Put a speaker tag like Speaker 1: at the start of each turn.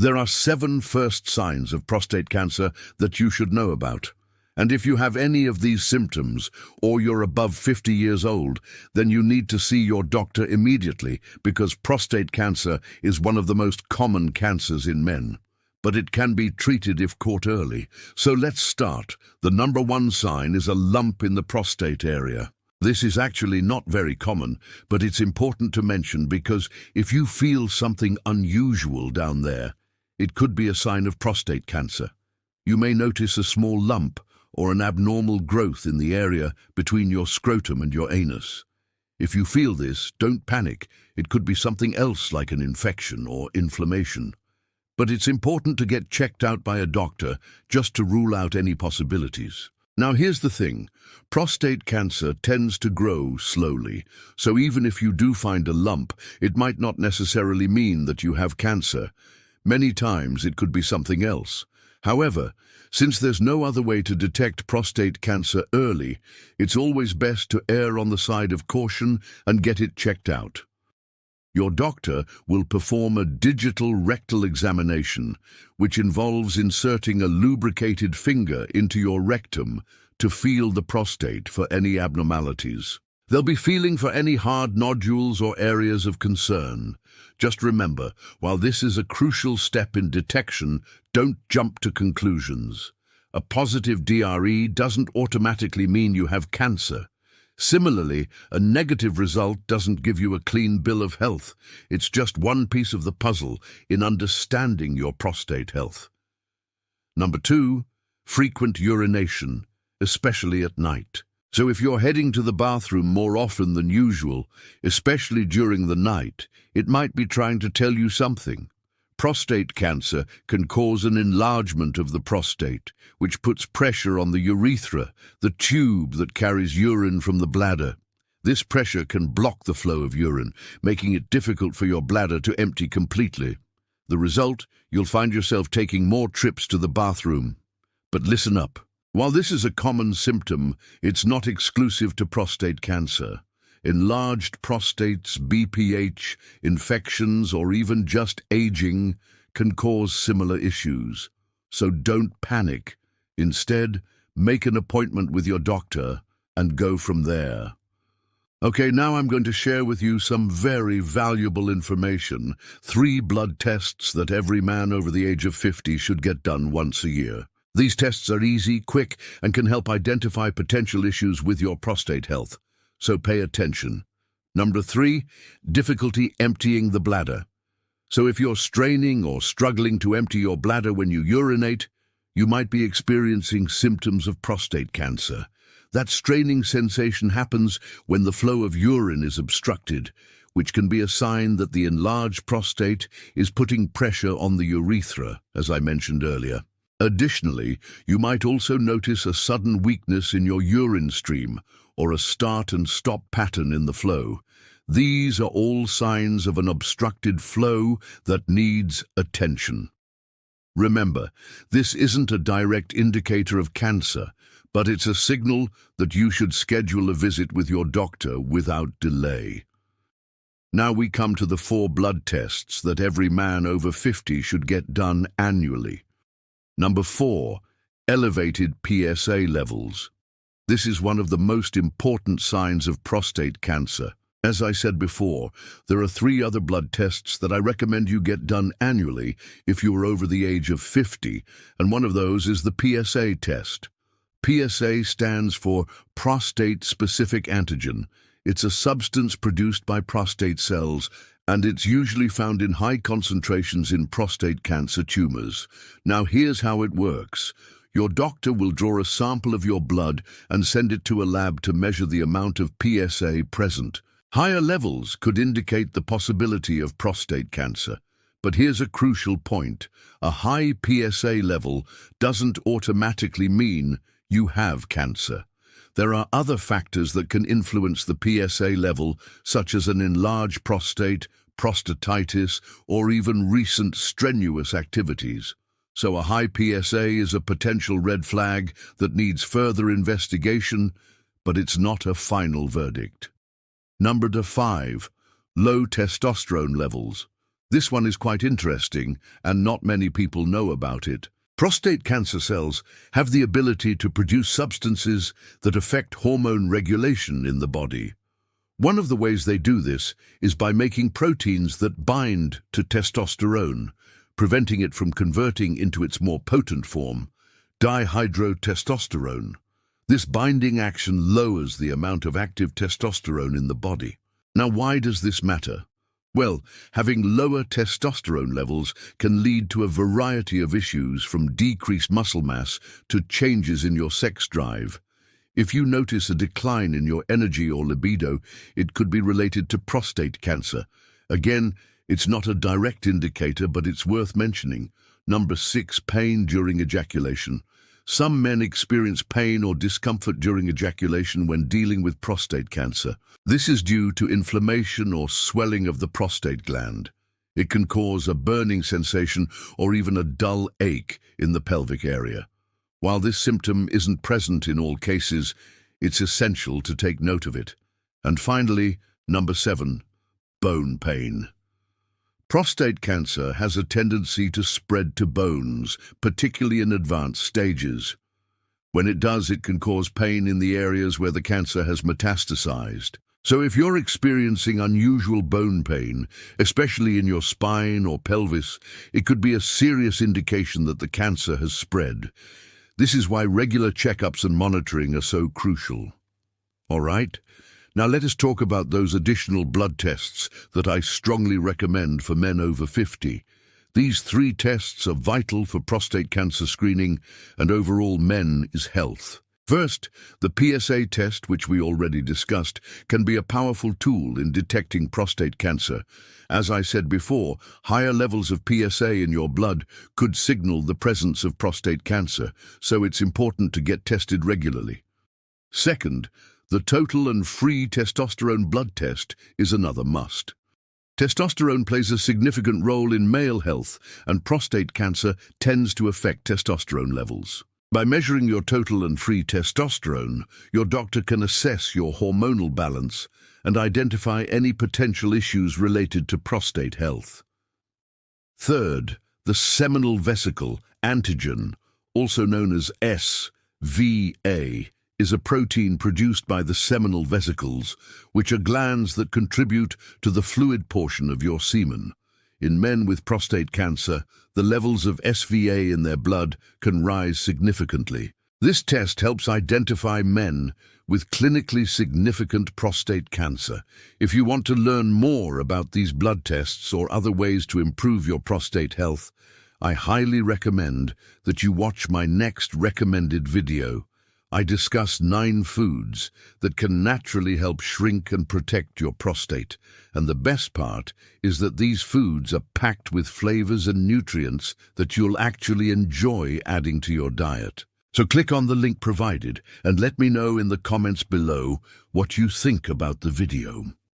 Speaker 1: There are 7 first signs of prostate cancer that you should know about. And if you have any of these symptoms, or you're above 50 years old, then you need to see your doctor immediately because prostate cancer is one of the most common cancers in men. But it can be treated if caught early. So let's start. The number 1 sign is a lump in the prostate area. This is actually not very common, but it's important to mention because if you feel something unusual down there, it could be a sign of prostate cancer. You may notice a small lump or an abnormal growth in the area between your scrotum and your anus. If you feel this, don't panic. It could be something else like an infection or inflammation. But it's important to get checked out by a doctor just to rule out any possibilities. Now here's the thing, prostate cancer tends to grow slowly, so even if you do find a lump, it might not necessarily mean that you have cancer. Many times it could be something else. However, since there's no other way to detect prostate cancer early, it's always best to err on the side of caution and get it checked out. Your doctor will perform a digital rectal examination, which involves inserting a lubricated finger into your rectum to feel the prostate for any abnormalities. They'll be feeling for any hard nodules or areas of concern. Just remember, while this is a crucial step in detection, don't jump to conclusions. A positive DRE doesn't automatically mean you have cancer. Similarly, a negative result doesn't give you a clean bill of health. It's just one piece of the puzzle in understanding your prostate health. Number 2, frequent urination, especially at night. So if you're heading to the bathroom more often than usual, especially during the night, it might be trying to tell you something. Prostate cancer can cause an enlargement of the prostate, which puts pressure on the urethra, the tube that carries urine from the bladder. This pressure can block the flow of urine, making it difficult for your bladder to empty completely. The result, you'll find yourself taking more trips to the bathroom. But listen up. While this is a common symptom, it's not exclusive to prostate cancer. Enlarged prostates, BPH, infections, or even just aging can cause similar issues. So don't panic. Instead, make an appointment with your doctor and go from there. Okay, now I'm going to share with you some very valuable information. 3 blood tests that every man over the age of 50 should get done once a year. These tests are easy, quick, and can help identify potential issues with your prostate health. So pay attention. Number 3, difficulty emptying the bladder. So if you're straining or struggling to empty your bladder when you urinate, you might be experiencing symptoms of prostate cancer. That straining sensation happens when the flow of urine is obstructed, which can be a sign that the enlarged prostate is putting pressure on the urethra, as I mentioned earlier. Additionally, you might also notice a sudden weakness in your urine stream or a start and stop pattern in the flow. These are all signs of an obstructed flow that needs attention. Remember, this isn't a direct indicator of cancer, but it's a signal that you should schedule a visit with your doctor without delay. Now we come to the 4 blood tests that every man over 50 should get done annually. Number 4, elevated PSA levels. This is one of the most important signs of prostate cancer. As I said before, there are 3 other blood tests that I recommend you get done annually if you are over the age of 50, and one of those is the PSA test. PSA stands for prostate-specific antigen. It's a substance produced by prostate cells, and it's usually found in high concentrations in prostate cancer tumors. Now here's how it works. Your doctor will draw a sample of your blood and send it to a lab to measure the amount of PSA present. Higher levels could indicate the possibility of prostate cancer. But here's a crucial point. A high PSA level doesn't automatically mean you have cancer. There are other factors that can influence the PSA level, such as an enlarged prostate, prostatitis, or even recent strenuous activities. So a high PSA is a potential red flag that needs further investigation, but it's not a final verdict. Number 5, low testosterone levels. This one is quite interesting, and not many people know about it. Prostate cancer cells have the ability to produce substances that affect hormone regulation in the body. One of the ways they do this is by making proteins that bind to testosterone, preventing it from converting into its more potent form, dihydrotestosterone. This binding action lowers the amount of active testosterone in the body. Now, why does this matter? Well, having lower testosterone levels can lead to a variety of issues, from decreased muscle mass to changes in your sex drive. If you notice a decline in your energy or libido, it could be related to prostate cancer. Again, it's not a direct indicator, but it's worth mentioning. Number 6, pain during ejaculation. Some men experience pain or discomfort during ejaculation when dealing with prostate cancer. This is due to inflammation or swelling of the prostate gland. It can cause a burning sensation or even a dull ache in the pelvic area. While this symptom isn't present in all cases, it's essential to take note of it. And finally, number 7, bone pain. Prostate cancer has a tendency to spread to bones, particularly in advanced stages. When it does, it can cause pain in the areas where the cancer has metastasized. So if you're experiencing unusual bone pain, especially in your spine or pelvis, it could be a serious indication that the cancer has spread. This is why regular checkups and monitoring are so crucial. All right? Now let us talk about those additional blood tests that I strongly recommend for men over 50. These 3 tests are vital for prostate cancer screening and overall men's health. First, the PSA test, which we already discussed, can be a powerful tool in detecting prostate cancer. As I said before, higher levels of PSA in your blood could signal the presence of prostate cancer, so it's important to get tested regularly. Second, the total and free testosterone blood test is another must. Testosterone plays a significant role in male health, and prostate cancer tends to affect testosterone levels. By measuring your total and free testosterone, your doctor can assess your hormonal balance and identify any potential issues related to prostate health. Third, the seminal vesicle antigen, also known as SVA, is a protein produced by the seminal vesicles, which are glands that contribute to the fluid portion of your semen. In men with prostate cancer, the levels of SVA in their blood can rise significantly. This test helps identify men with clinically significant prostate cancer. If you want to learn more about these blood tests or other ways to improve your prostate health, I highly recommend that you watch my next recommended video. I discuss 9 foods that can naturally help shrink and protect your prostate. And the best part is that these foods are packed with flavors and nutrients that you'll actually enjoy adding to your diet. So click on the link provided and let me know in the comments below what you think about the video.